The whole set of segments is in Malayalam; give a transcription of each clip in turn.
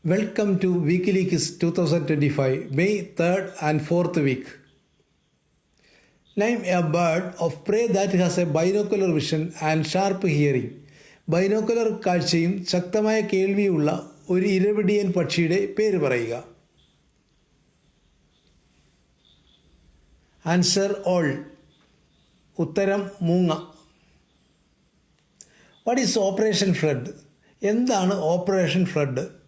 Welcome to WikiLeaks 2025, May 3rd and 4th week. Name a bird of prey that has a binocular vision and sharp hearing. Binocular കാഴ്ചയും ശക്തമായ കേൾവിയുമുള്ള ഒരു ഇരപിടിയൻ പക്ഷിയുടെ പേര് പറയുക. Answer owl. ഉത്തരം മൂങ്ങ. What is operation flood? എന്താണ് operation flood?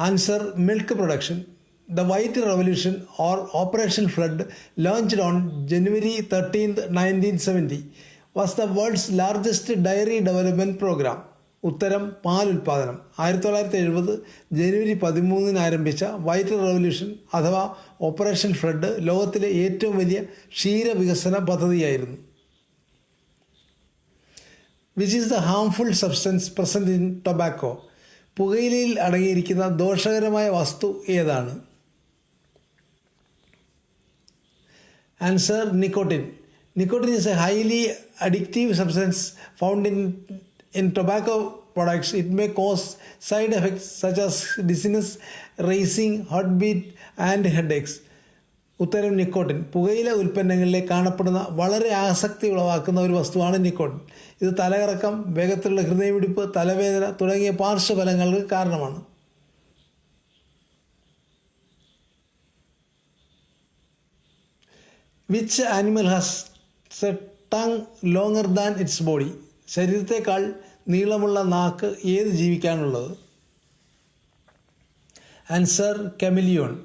Answer, milk production. The White Revolution or Operation Flood, launched on January 13th, 1970, was the world's largest dairy development program. ഉത്തരം പാൽ ഉൽപാദനം. 1970 ജനുവരി 13 ആരംഭിച്ച വൈറ്റ് റവല്യൂഷൻ അഥവാ ഓപ്പറേഷൻ ഫ്ലഡ് ലോകത്തിലെ ഏറ്റവും വലിയ ക്ഷീരവികസന പദ്ധതിയായിരുന്നു. Which is the harmful substance present in tobacco? പുകയിലയിൽ അടങ്ങിയിരിക്കുന്ന ദോഷകരമായ വസ്തു ഏതാണ്? Answer, nicotine. Nicotine is a highly addictive substance found in tobacco products. It may cause side effects such as dizziness, racing, heartbeat and headaches. ഉത്തരം നിക്കോട്ടിൻ. പുകയില ഉൽപ്പന്നങ്ങളിലെ കാണപ്പെടുന്ന വളരെ ആസക്തി ഉളവാക്കുന്ന ഒരു വസ്തുവാണ് നിക്കോട്ടിൻ. ഇത് തലകറക്കം, വേഗത്തിലുള്ള ഹൃദയമിടിപ്പ്, തലവേദന തുടങ്ങിയ പാർശ്വഫലങ്ങൾക്ക് കാരണമാണ്. Which animal has a tongue longer than its body? ശരീരത്തേക്കാൾ നീളമുള്ള നാക്ക് ഏത് ജീവിക്കാനുള്ളത്? ആൻസർ, കെമിലിയോൺ.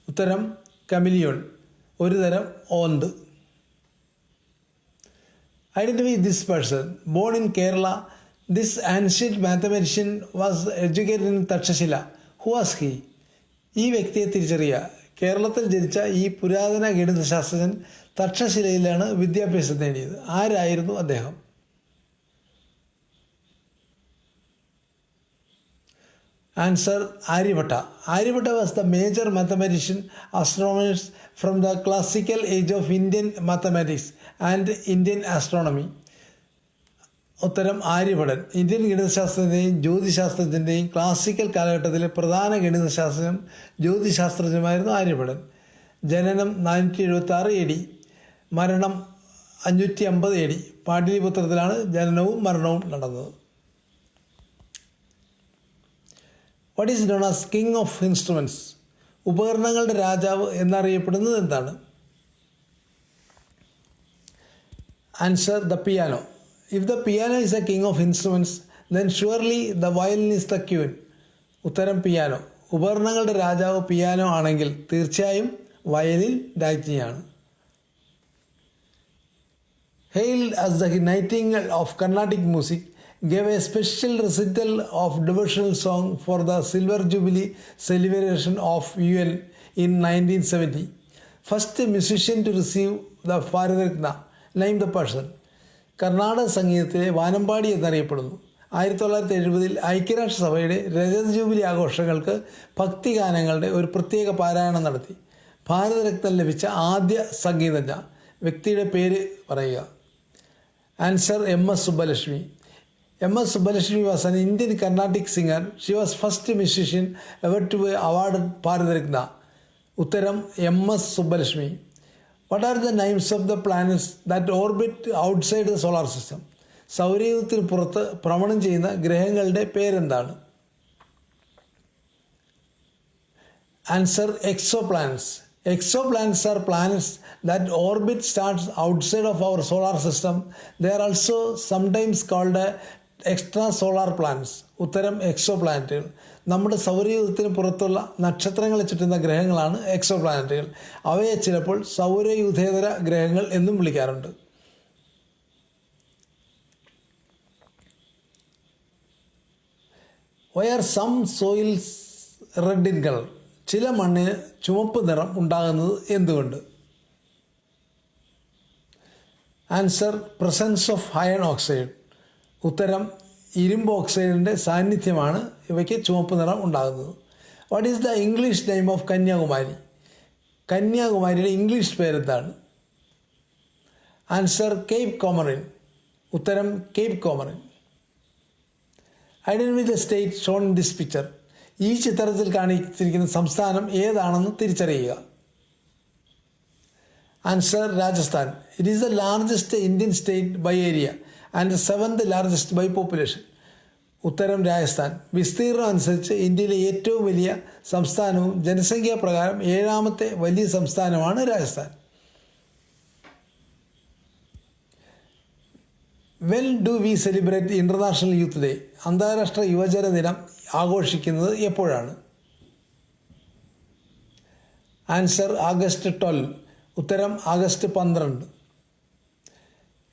ഉത്തരം കെമിലിയോൺ, ഒരു തരം ഓന്ത്. Identify this person. Born in Kerala, this ancient mathematician was educated in Takshashila. Who was he? ഈ വ്യക്തിയെ തിരിച്ചറിയുക. കേരളത്തിൽ ജനിച്ച ഈ പുരാതന ഗണിതശാസ്ത്രജ്ഞൻ തക്ഷശിലയിലാണ് വിദ്യാഭ്യാസം നേടിയത്. ആരായിരുന്നു അദ്ദേഹം? Answer, Aryabhatta. Aryabhatta was the major mathematician astronomer from the classical age of Indian mathematics and Indian astronomy. ഉത്തരം ആര്യഭടൻ. ഇന്ത്യൻ ഗണിതശാസ്ത്രത്തിൻ്റെയും ജ്യോതിശാസ്ത്രത്തിൻ്റെയും ക്ലാസിക്കൽ കാലഘട്ടത്തിലെ പ്രധാന ഗണിതശാസ്ത്രജ്ഞനും ജ്യോതിശാസ്ത്രജ്ഞനുമായിരുന്നു ആര്യഭടൻ. ജനനം 476 AD, മരണം 550 AD. പാടലിപുത്രത്തിലാണ് ജനനവും മരണവും നടന്നത്. What is known as king of instruments? ഉപകരണങ്ങളുടെ രാജാവ് എന്നറിയപ്പെടുന്നത് എന്താണ്? Answer, the piano. If the piano is A king of instruments then surely the violin is the queen. ഉത്തരം പിയാനോ. ഉപകരണങ്ങളുടെ രാജാവ് പിയാനോ ആണെങ്കിൽ തീർച്ചയായും violin രാജ്ഞിയാണ്. Hailed as the Nightingale of Carnatic music, gave a special recital of devotional song for the Silver Jubilee celebration of UN in 1970. First musician to receive the Bharat Ratna. Name the person. Karnataka സംഗീതത്തിലെ വാനമ്പാടി എന്നറിയപ്പെടുന്നു. 1970 ഐക്യരാഷ്ട്രസഭയുടെ രജത ജൂബിലി ആഘോഷങ്ങൾക്ക് ഭക്തിഗാനങ്ങളുടെ ഒരു പ്രത്യേക പാരായണം നടത്തി. ഭാരതരത്നം ലഭിച്ച ആദ്യ സംഗീതജ്ഞ. വ്യക്തിയുടെ പേര് പറയുക. Answer, MS Subbalakshmi. MS Subbulakshmi was an Indian Carnatic singer. She was first musician ever to be awarded Bharat Ratna. ഉത്തരം, MS Subbalakshmi. What are the names of the planets that orbit outside the solar system? സൗരയൂഥത്തിന് പുറത്ത് ഭ്രമണം ചെയ്യുന്ന ഗ്രഹങ്ങളുടെ പേരെന്താണ്? Answer, exoplanets. Exoplanets are planets that orbit stars outside of our solar system. They are also sometimes called extra solar planets. ഉത്തരം, എക്സോപ്ലാനറ്റുകൾ. നമ്മുടെ സൗരയൂഥത്തിന് പുറത്തുള്ള നക്ഷത്രങ്ങളെ ചുറ്റുന്ന ഗ്രഹങ്ങളാണ് എക്സോപ്ലാനറ്റുകൾ. അവയെ ചിലപ്പോൾ സൗരയൂഥേതര ഗ്രഹങ്ങൾ എന്നും വിളിക്കാറുണ്ട്. Why are some soils red in color? ചില മണ്ണിന് ചുവപ്പ് നിറം ഉണ്ടാകുന്നത് എന്തുകൊണ്ട്? Answer, presence of iron oxide. ഉത്തരം, ഇരുമ്പ് ഓക്സൈഡിൻ്റെ സാന്നിധ്യമാണ് ഇവയ്ക്ക് ചുവപ്പ് നിറം ഉണ്ടാകുന്നത്. What is the English name of Kanyakumari? കന്യാകുമാരിയുടെ ഇംഗ്ലീഷ് പേരെന്താണ്? Answer, Cape Comorin. ഉത്തരം, Cape Comorin. Identify the state shown in this picture. ഈ ചിത്രത്തിൽ കാണിച്ചിരിക്കുന്ന സംസ്ഥാനം ഏതാണെന്ന് തിരിച്ചറിയുക. Answer Rajasthan. It is the largest Indian state by area and the 7th largest by population. ഉത്തരം രാജസ്ഥാൻ. വിസ്തീർണം അനുസരിച്ച് ഇന്ത്യയിലെ ഏറ്റവും വലിയ സംസ്ഥാനവും ജനസംഖ്യാ പ്രകാരം 7ാമത്തെ വലിയ സംസ്ഥാനമാണ് Rajasthan. When do we celebrate international youth day? അന്താരാഷ്ട്ര യുവജന ദിനം ആഘോഷിക്കുന്നത് എപ്പോഴാണ്? Answer August 12. ഉത്തരം August 12.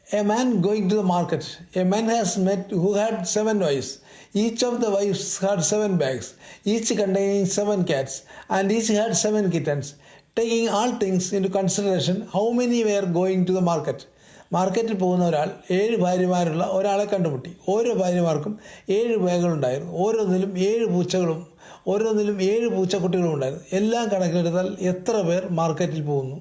A man going to the market. A man has met who had 7 wives. Each of the wives had 7 bags, each containing 7 cats, and each had 7 kittens. Taking all things into consideration, how many were going to the market? മാർക്കറ്റിൽ പോകുന്ന ഒരാൾ 7 ഭാര്യമാരുള്ള ഒരാളെ കണ്ടുമുട്ടി. ഓരോ ഭാര്യമാർക്കും 7 ബാഗുകളുണ്ടായിരുന്നു. ഓരോന്നിലും 7 പൂച്ചകളും ഓരോന്നിലും 7 പൂച്ചക്കുട്ടികളും ഉണ്ടായിരുന്നു. എല്ലാം കണക്കിലെടുത്താൽ എത്ര പേർ മാർക്കറ്റിൽ പോകുന്നു?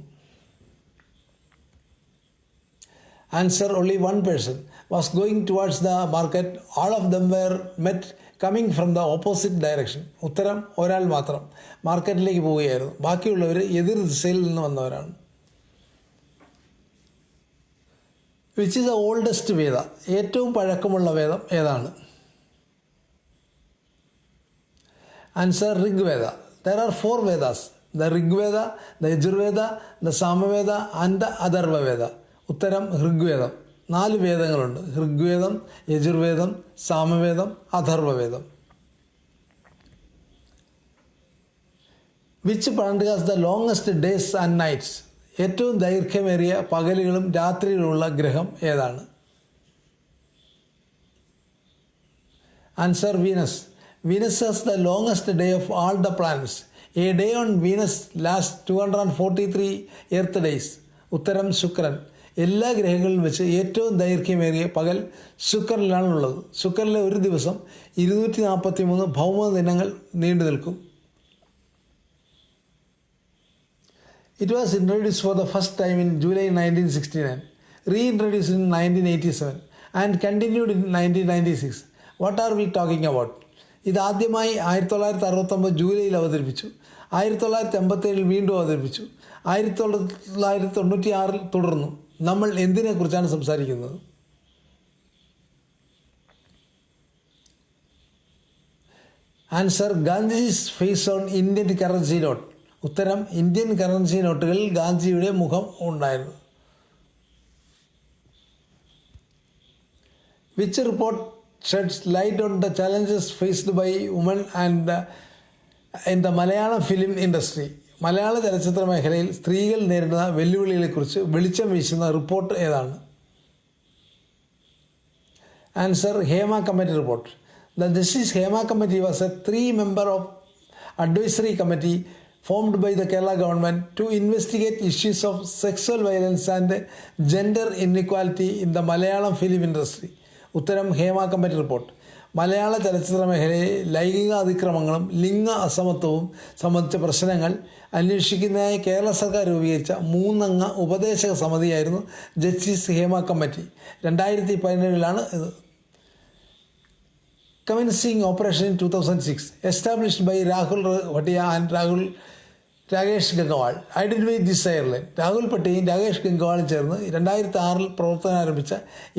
Answer, only one person was going towards the market. All of them were met coming from the opposite direction. ഉത്തരം ഒരാൾ മാത്രം മാർക്കറ്റിലേക്ക് പോവുകയായിരുന്നു. ബാക്കിയുള്ളവർ എതിർ ദിശയിൽ നിന്ന് വന്നവരാണ്. വിച്ച് ഈസ് ദ ഓൾഡസ്റ്റ് വേദ? ഏറ്റവും പഴക്കമുള്ള വേദം ഏതാണ്? Answer Rigveda. There are 4 Vedas. The Rigveda, the Yajurveda, the Samaveda and the Atharvaveda. ഉത്തരം ഋഗ്വേദം. 4 വേദങ്ങളുണ്ട്. Rigveda, Yajurveda, Samaveda, Atharvaveda. Which planet has the longest days and nights? ഏറ്റവും ദൈർഘ്യമേറിയ പകലുകളും രാത്രികളുമുള്ള ഗ്രഹം ഏതാണ്? Answer Venus. Venus has the longest day of all the planets. A day on Venus last 243 earth days. ഉത്തരം ശുക്രൻ. എല്ലാ ഗ്രഹങ്ങളിലും വെച്ച് ഏറ്റവും ദൈർഘ്യമേറിയ പകൽ ശുക്രനിലാണുള്ളത്. ശുക്രനിലെ ഒരു ദിവസം 243 ഭൗമ ദിനങ്ങൾ നീണ്ടു നിൽക്കും. It was introduced for the first time in July 1969, reintroduced in 1987 and continued in 1996. What are we talking about? ഇത് ആദ്യമായി 1969 ജൂലൈയിൽ അവതരിപ്പിച്ചു. 1987 വീണ്ടും അവതരിപ്പിച്ചു. 1996 തുടർന്നു. നമ്മൾ എന്തിനെക്കുറിച്ചാണ് സംസാരിക്കുന്നത്? Answer Gandhiji's face on Indian currency note. ഉത്തരം ഇന്ത്യൻ കറൻസി നോട്ടുകളിൽ ഗാന്ധിജിയുടെ മുഖം ഉണ്ടായിരുന്നു. Which report sheds light on the challenges faced by women and in the Malayalam film industry? മലയാള ചലച്ചിത്ര മേഖലയിൽ സ്ത്രീകൾ നേരിടുന്ന വെല്ലുവിളികളെക്കുറിച്ച് വെളിച്ചം വീശുന്ന റിപ്പോർട്ട് ഏതാണ്? Answer Hema committee report. The justice Hema committee was A 3-member of advisory committee formed by the Kerala government to investigate issues of sexual violence and gender inequality in the Malayalam film industry. ഉത്തരം ഹേമ കമ്മിറ്റി റിപ്പോർട്ട്. മലയാള ചലച്ചിത്ര മേഖലയിൽ ലൈംഗിക അതിക്രമങ്ങളും ലിംഗ അസമത്വവും സംബന്ധിച്ച പ്രശ്നങ്ങൾ അന്വേഷിക്കുന്നതിനായി കേരള സർക്കാർ രൂപീകരിച്ച 3-അംഗ ഉപദേശക സമിതിയായിരുന്നു ജസ്റ്റിസ് ഹേമ കമ്മിറ്റി. 2017 ഇത്. Commencing operation in 2006, established by Rahul Bhatia and Rakesh Gangwal. Identify this airline. Rahul ഭട്ടിയും രാകേഷ് ഗംഗവാളും ചേർന്ന് 2006 പ്രവർത്തനം ആരംഭിച്ച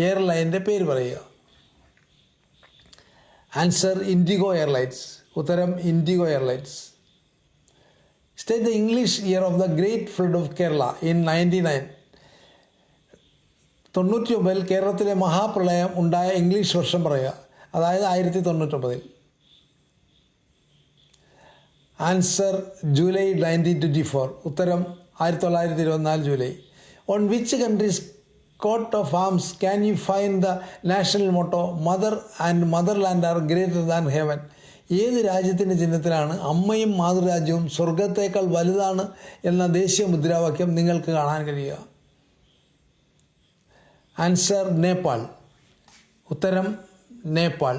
എയർലൈനിൻ്റെ പേര് പറയുക. Answer IndiGo airlines. ഉത്തരം IndiGo airlines. State the English year of the great flood of Kerala in 1999 കേരളത്തിലെ മഹാപ്രളയം ഉണ്ടായ ഇംഗ്ലീഷ് വർഷം പറയുക. അതായത് 1999. Answer July 1924. ഉത്തരം 1924 ജൂലൈ. On which countries coat of arms can you find the national motto mother and motherland are greater than heaven? ഏത് രാജ്യത്തിൻ്റെ ചിഹ്നത്തിലാണ് അമ്മയും മാതൃരാജ്യവും സ്വർഗത്തേക്കാൾ വലുതാണ് എന്ന ദേശീയ മുദ്രാവാക്യം നിങ്ങൾക്ക് കാണാൻ കഴിയുക? ആൻസർ നേപ്പാൾ. ഉത്തരം Nepal.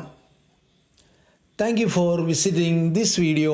Thank you for visiting this video.